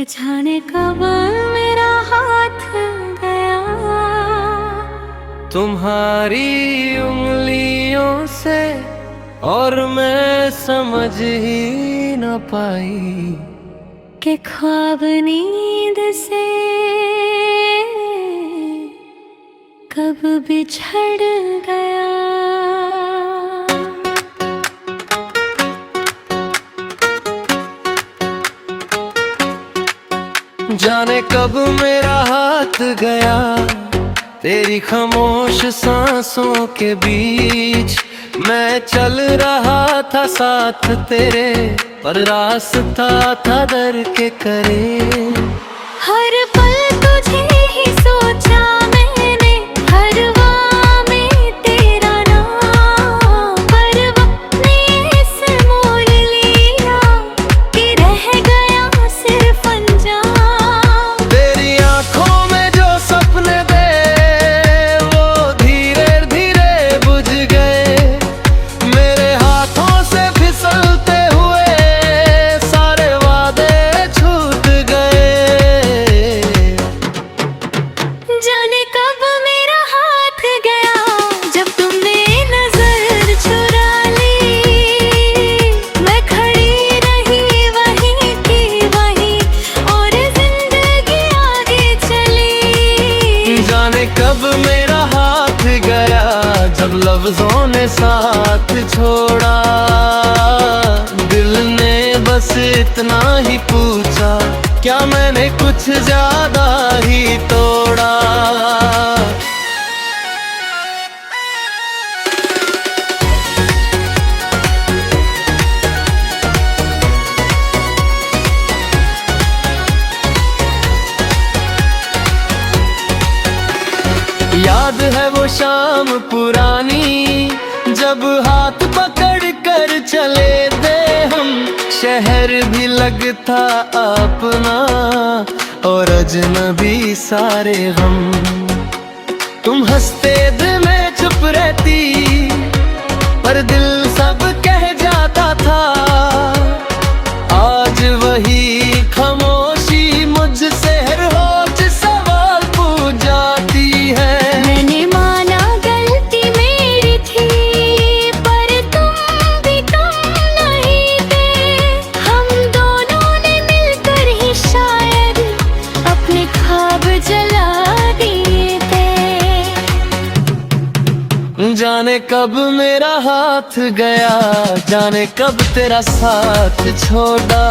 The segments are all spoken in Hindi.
जाने कब मेरा हाथ गया तुम्हारी उंगलियों से, और मैं समझ ही न पाई कि ख्वाब नींद से कब बिछड़ गया। जाने कब मेरा हाथ गया तेरी खामोश सांसों के बीच। मैं चल रहा था साथ तेरे, पर रास्ता था दर के करीब। हर पल तुझे ही सोचा मैंने, हर वाह में तेरा नाम। पर वक्त ने ऐसे मोल लिया कि रह गया सिर्फ अंजाम। तेरी आंखों में जो सपने थे वो धीरे धीरे बुझ गए। मेरे हाथों से फिसलते हुए सारे वादे छूट गए। जाने कब मेरा हाथ गया जब तुमने नजर चुरा ली। मैं खड़ी रही वहीं की वहीं, और जिंदगी आगे चली। जाने कब मेरा हाथ गया जब लफ्जों ने साथ छोड़ा। दिल ने बस इतना ही पूछा, क्या मैंने कुछ ज्यादा ही तोड़ा। याद है वो शाम पुरानी जब हाथ पकड़ कर चले थे हम। शहर भी लगता अपना और अजनबी सारे हम। तुम हंसते दिल में चुप रहती, पर दिल सब कह जाता था। आज वही खामोशी मुझसे हर रोज सवाल पूछ जाती है। मैंने माना गलती मेरी थी, पर तुम भी तुम नहीं थे। हम दोनों ने मिलकर ही शायद अपने ख्वाब जला दिए थे। जाने कब मेरा हाथ गया, जाने कब तेरा साथ छोड़ा।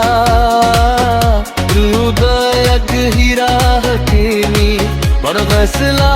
तू दयक ही राह तेरी, पर फैसला